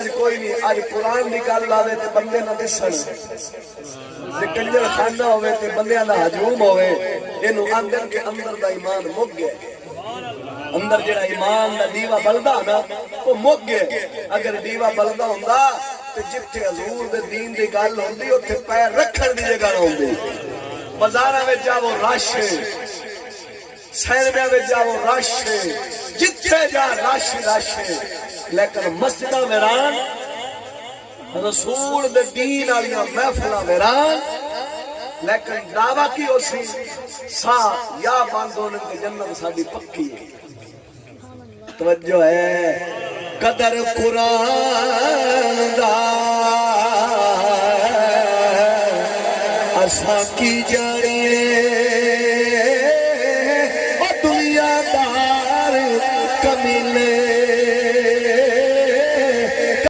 کوئی نہیں اج قرآن دی گل لاوے تے بندے نہ دسن تے کنجر خانہ ہوے تے بندیاں دا ہجوم ہوے اینو اندر کے اندر دا ایمان مک گیا اندر جڑا ایمان دا دیوا بلدا نا او مک گیا اگر دیوا بلدا ہوندا تے جتھے حضور دے دین دی گل ہوندی اوتھے پیر رکھن دی جگہ نہ ہوندی بازاراں وچ جاؤ رش سینمے وچ جاؤ رش جتھے جا رش رش لیکن مسجداں ویران رسول دے دین والیاں محفلاں ویران لیکن دعویٰ کی ہو سی سا یا بند ہونے کے جنت ساڈی پکی ہے توجہ ہے قدر قرآن دا اساں کی جان